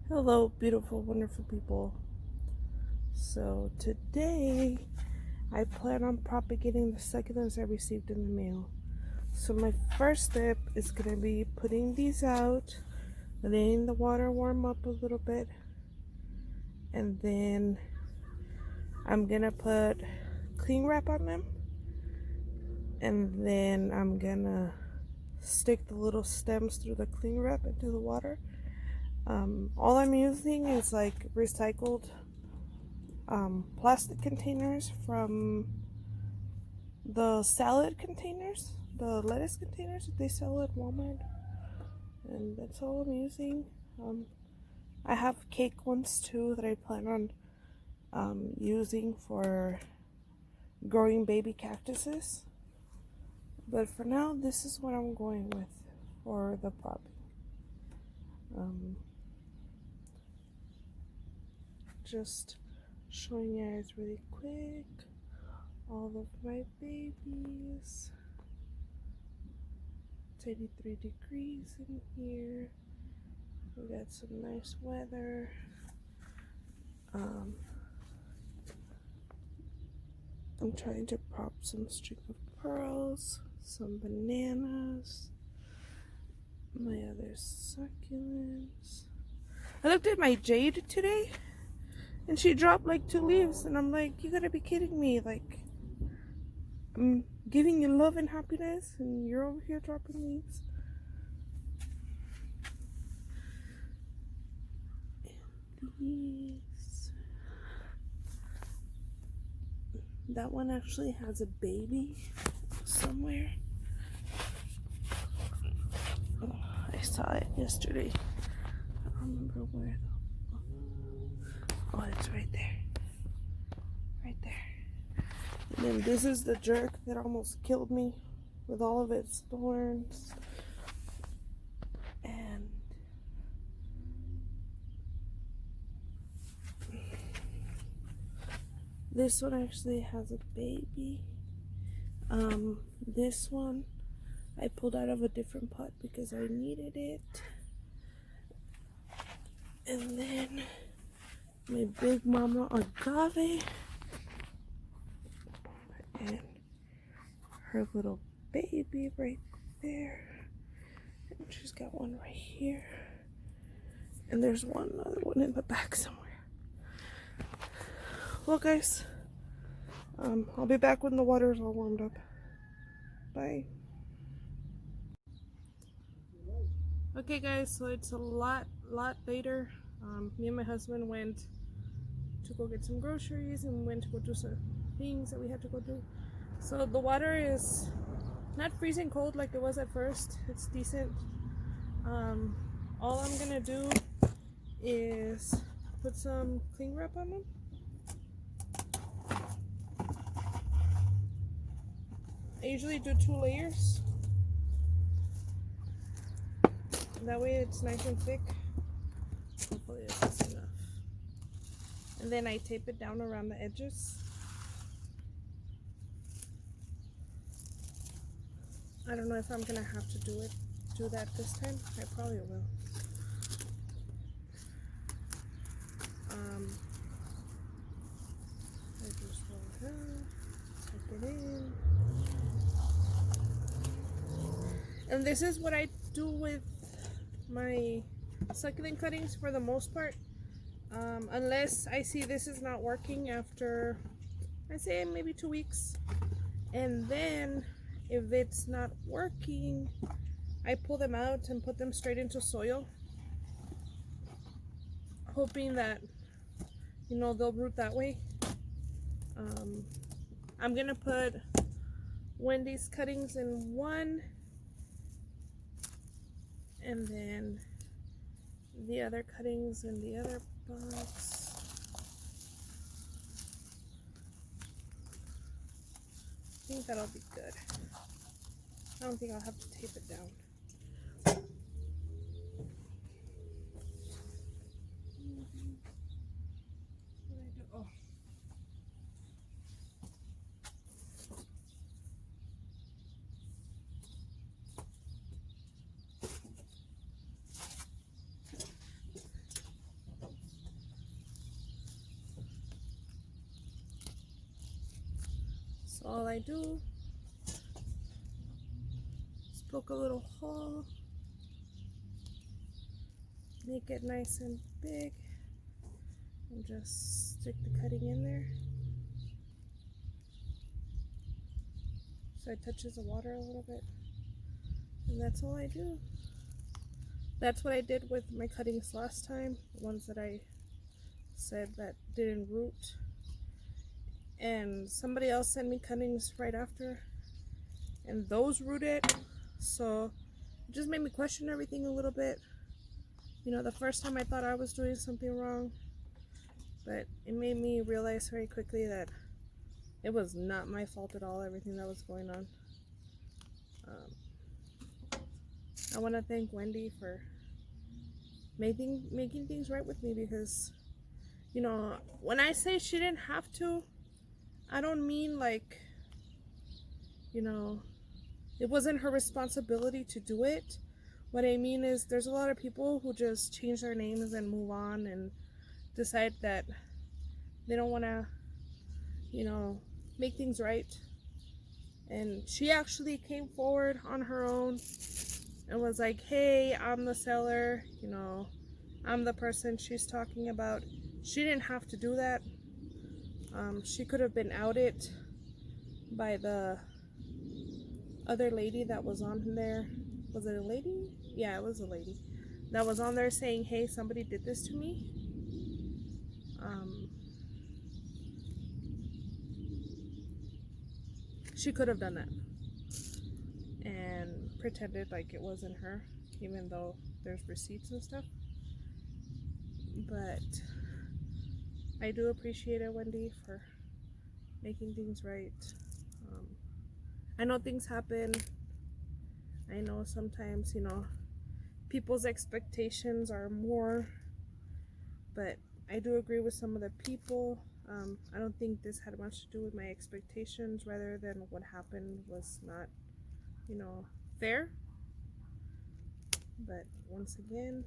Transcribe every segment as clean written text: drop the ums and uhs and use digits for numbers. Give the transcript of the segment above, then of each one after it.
Hello, beautiful, wonderful people. So today I plan on propagating the succulents I received in the mail. So my first step is going to be putting these out, letting the water warm up a little bit, and then I'm going to put cling wrap on them, and then I'm going to stick the little stems through the cling wrap into the water. All I'm using is like recycled plastic containers from the salad containers, the lettuce containers that they sell at Walmart, and that's all I'm using. I have cake ones too that I plan on using for growing baby cactuses, but for now this is what I'm going with for the propping. Just showing you guys really quick all of my babies. It's 83 degrees in here. We got some nice weather. I'm trying to prop some string of pearls, some bananas, my other succulents. I looked at my jade today and she dropped like 2 leaves, and I'm like, you gotta be kidding me. Like, I'm giving you love and happiness and you're over here dropping leaves. And these, that one actually has a baby somewhere. Oh, I saw it yesterday. I don't remember where though. Oh, it's right there. Right there. And then this is the jerk that almost killed me with all of its thorns. And this one actually has a baby. This one I pulled out of a different pot because I needed it. And then my big mama agave and her little baby right there. And she's got one right here. And there's one other one in the back somewhere. Well, guys, I'll be back when the water's all warmed up. Bye. Okay, guys, so it's a lot later. Me and my husband went to go get some groceries and went to go do some things that we had to go do. So the water is not freezing cold like it was at first. It's decent. All I'm gonna do is put some cling wrap on them. I usually do 2 layers. That way it's nice and thick. Hopefully this is enough. And then I tape it down around the edges. I don't know if I'm gonna have to do that this time. I probably will. I just want to tuck it in. And this is what I do with my succulent cuttings for the most part. Unless I see this is not working after, I say maybe 2 weeks. And then if it's not working, I pull them out and put them straight into soil, hoping that, you know, they'll root that way. I'm gonna put Wendy's cuttings in one, and then the other cuttings in the other box. I think that'll be good. I don't think I'll have to tape it down. Oh. So all I do is poke a little hole, make it nice and big, and just stick the cutting in there so it touches the water a little bit, and that's all I do. That's what I did with my cuttings last time, the ones that I said that didn't root, and somebody else sent me cuttings right after and those rooted, so it just made me question everything a little bit. You know, the first time I thought I was doing something wrong, but it made me realize very quickly that it was not my fault at all, everything that was going on. I want to thank Wendy for making things right with me, because, you know, when I say she didn't have to, I don't mean like, you know, it wasn't her responsibility to do it. What I mean is there's a lot of people who just change their names and move on and decide that they don't want to, you know, make things right. And she actually came forward on her own and was like, hey, I'm the seller, you know, I'm the person she's talking about. She didn't have to do that. She could have been outed by the other lady that was on there. Was it a lady? Yeah, it was a lady that was on there saying, hey, somebody did this to me. She could have done that and pretended like it wasn't her, even though there's receipts and stuff. But I do appreciate it, Wendy, for making things right. I know things happen. I know sometimes, you know, people's expectations are more, but I do agree with some of the people. I don't think this had much to do with my expectations, rather than what happened was not, you know, fair. But once again,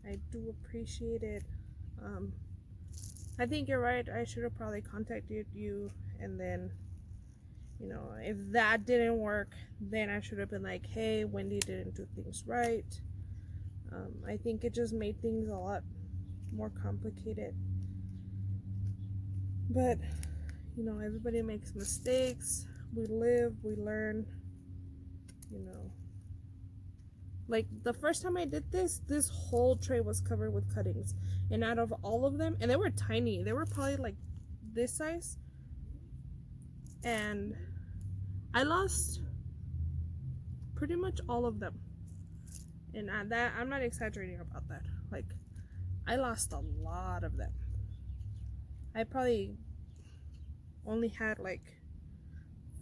I do appreciate it. I think you're right. I should have probably contacted you, and then, you know, if that didn't work, then I should have been like, hey, Wendy didn't do things right. I think it just made things a lot more complicated. But, you know, everybody makes mistakes. We live, we learn, you know. Like, the first time I did this whole tray was covered with cuttings. And out of all of them, and they were tiny. They were probably like this size. And I lost pretty much all of them. And I'm not exaggerating about that. Like, I lost a lot of them. I probably only had like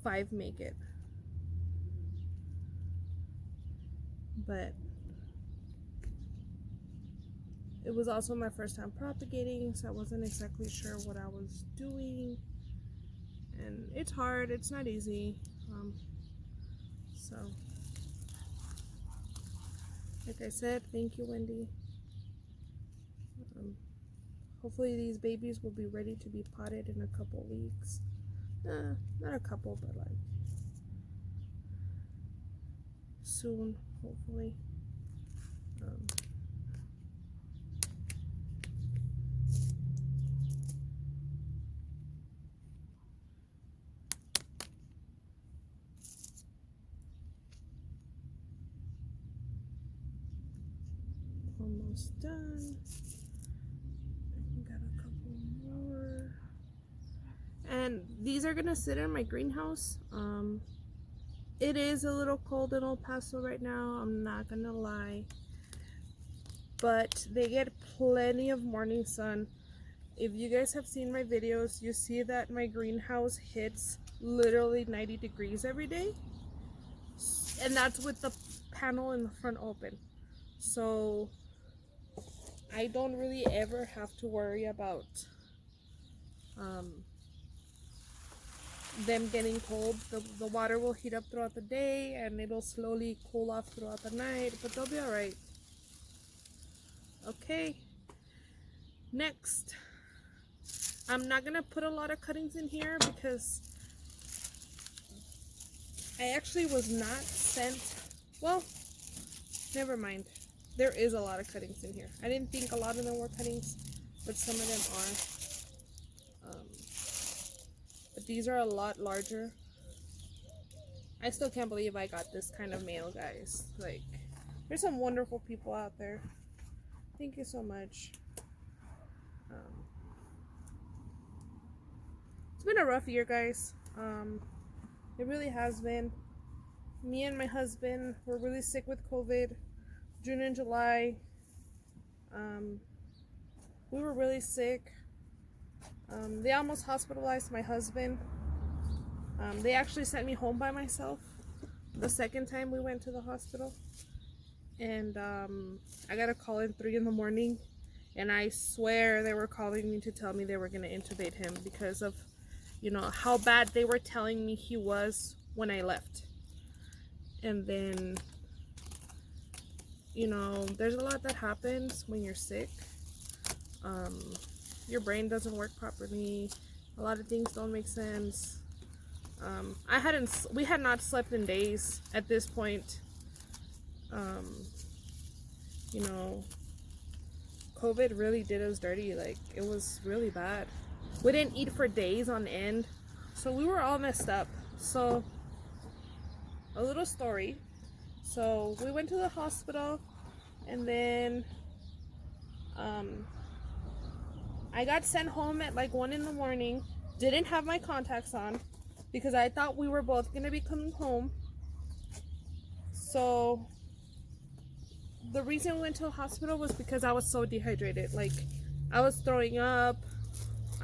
5 make it. But it was also my first time propagating, so I wasn't exactly sure what I was doing. And it's hard, it's not easy. So, like I said, thank you, Wendy. Hopefully these babies will be ready to be potted in a couple weeks. Not a couple, but like soon, hopefully. Almost done. Got a couple more. And these are gonna sit in my greenhouse. It is a little cold in El Paso right now, I'm not gonna lie. But they get plenty of morning sun. If you guys have seen my videos, you see that my greenhouse hits literally 90 degrees every day. And that's with the panel in the front open. So I don't really ever have to worry about them getting cold. The water will heat up throughout the day and it'll slowly cool off throughout the night, but they'll be alright. Okay, next, I'm not gonna put a lot of cuttings in here because I actually was not sent, well, never mind. There is a lot of cuttings in here. I didn't think a lot of them were cuttings, but some of them are. But these are a lot larger. I still can't believe I got this kind of mail, guys. Like, there's some wonderful people out there. Thank you so much. It's been a rough year, guys. It really has been. Me and my husband were really sick with COVID. June and July. We were really sick. They almost hospitalized my husband. They actually sent me home by myself the second time we went to the hospital. And I got a call at 3 in the morning. And I swear they were calling me to tell me they were going to intubate him because of, you know, how bad they were telling me he was when I left. And then, you know, there's a lot that happens when you're sick. Your brain doesn't work properly. A lot of things don't make sense. We had not slept in days at this point. You know, COVID really did us dirty. Like, it was really bad. We didn't eat for days on end. So we were all messed up. So, a little story. So we went to the hospital, and then I got sent home at like 1 in the morning. Didn't have my contacts on because I thought we were both gonna be coming home. So the reason we went to the hospital was because I was so dehydrated. Like, I was throwing up.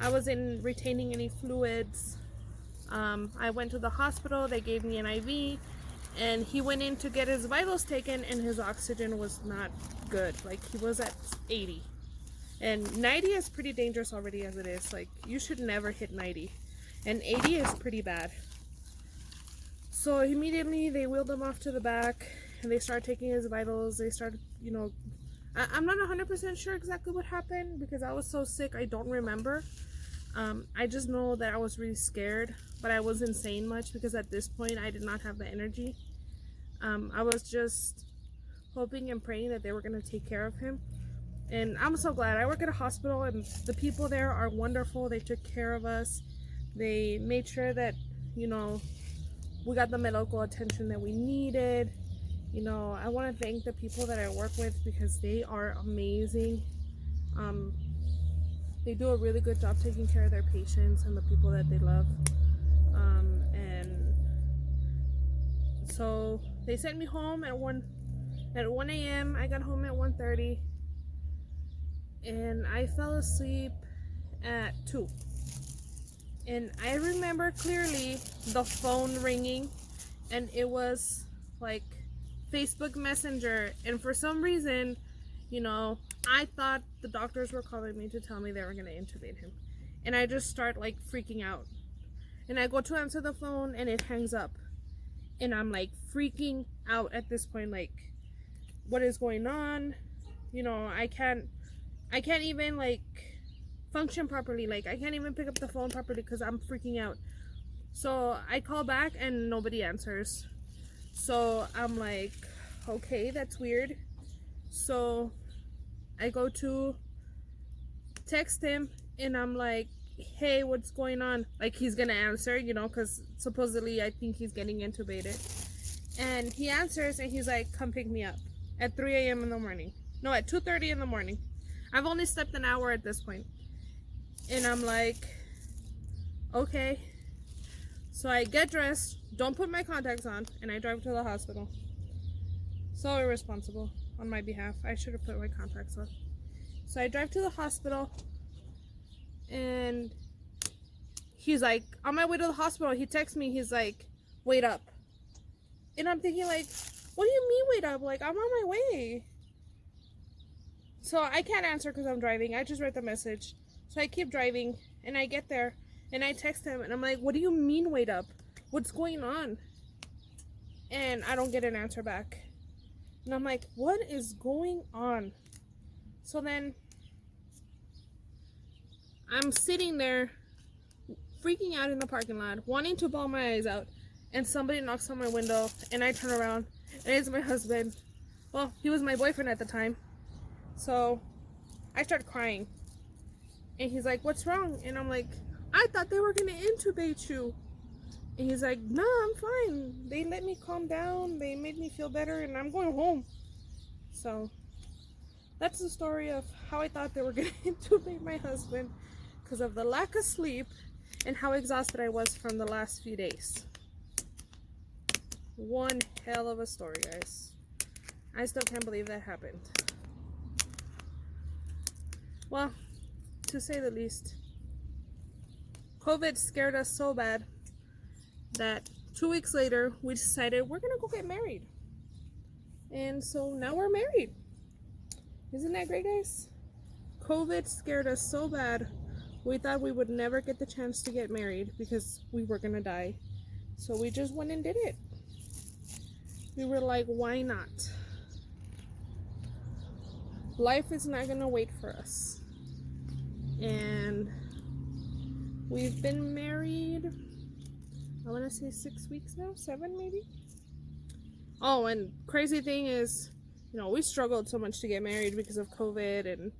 I wasn't retaining any fluids. I went to the hospital. They gave me an IV. And he went in to get his vitals taken, and his oxygen was not good. Like, he was at 80. And 90 is pretty dangerous already as it is. Like, you should never hit 90. And 80 is pretty bad. So immediately they wheeled him off to the back, and they started taking his vitals. They started, you know, I'm not 100% sure exactly what happened because I was so sick, I don't remember. I just know that I was really scared, but I wasn't saying much because at this point I did not have the energy. I was just hoping and praying that they were going to take care of him. And I'm so glad. I work at a hospital, and the people there are wonderful. They took care of us. They made sure that, you know, we got the medical attention that we needed. You know, I want to thank the people that I work with because they are amazing. They do a really good job taking care of their patients and the people that they love. And so they sent me home at 1 a.m. I got home at 1:30, and I fell asleep at 2. And I remember clearly the phone ringing, and it was like Facebook Messenger. And for some reason, you know, I thought the doctors were calling me to tell me they were going to intubate him. And I just start like freaking out. And I go to answer the phone, and it hangs up. And I'm like freaking out at this point. Like, what is going on? You know, I can't even like function properly. Like, I can't even pick up the phone properly because I'm freaking out. So I call back and nobody answers. So I'm like, okay, that's weird. So I go to text him, and I'm like, hey, what's going on? Like, he's gonna answer, you know, because supposedly I think he's getting intubated. And he answers, and he's like, come pick me up at 3 a.m. in the morning. No, at 2:30 in the morning. I've only slept an hour at this point. And I'm like, okay. So I get dressed, don't put my contacts on, and I drive to the hospital. So irresponsible on my behalf. I should have put my contacts on. So I drive to the hospital, and he's like, on my way to the hospital, he texts me, he's like, wait up. And I'm thinking like, what do you mean wait up? Like, I'm on my way. So I can't answer because I'm driving. I just read the message. So I keep driving, and I get there, and I text him, and I'm like, what do you mean wait up? What's going on? And I don't get an answer back. And I'm like, what is going on? So then I'm sitting there freaking out in the parking lot, wanting to bawl my eyes out. and somebody knocks on my window, and I turn around, and it's my husband. Well, he was my boyfriend at the time. So I start crying, and he's like, "What's wrong?" And I'm like, "I thought they were gonna intubate you." And he's like, "No, I'm fine. They let me calm down. They made me feel better, and I'm going home." So that's the story of how I thought they were gonna intubate my husband because of the lack of sleep and how exhausted I was from the last few days. One hell of a story, guys. I still can't believe that happened. Well, to say the least, COVID scared us so bad that 2 weeks later we decided we're gonna go get married. And so now we're married. Isn't that great, guys? COVID scared us so bad we thought we would never get the chance to get married because we were gonna die. So we just went and did it. We were like, why not? Life is not gonna wait for us. And we've been married, I wanna say 6 weeks now, 7 maybe? Oh, and crazy thing is, we struggled so much to get married because of COVID, and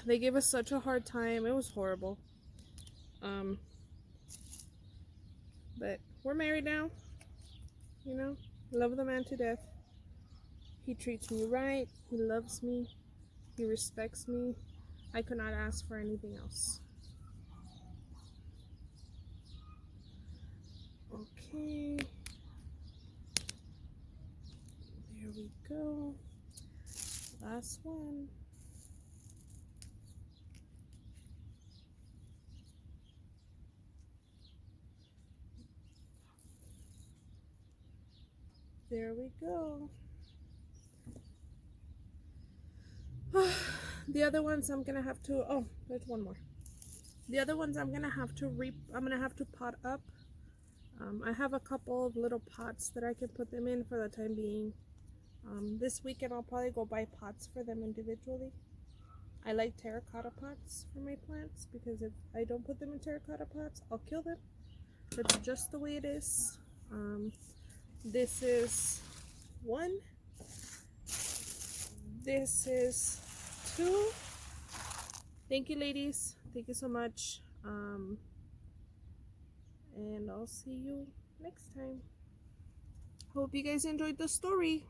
they gave us such a hard time. It was horrible. But we're married now. Love the man to death. He treats me right. He loves me. He respects me. I could not ask for anything else. Okay. There we go. Last one. There we go. The other ones I'm gonna have to, there's one more. The other ones I'm gonna have to pot up. I have a couple of little pots that I can put them in for the time being. This weekend I'll probably go buy pots for them individually. I like terracotta pots for my plants because if I don't put them in terracotta pots, I'll kill them. That's just the way it is. This is 1. This is 2. Thank you, ladies. Thank you so much. And I'll see you next time. Hope you guys enjoyed the story.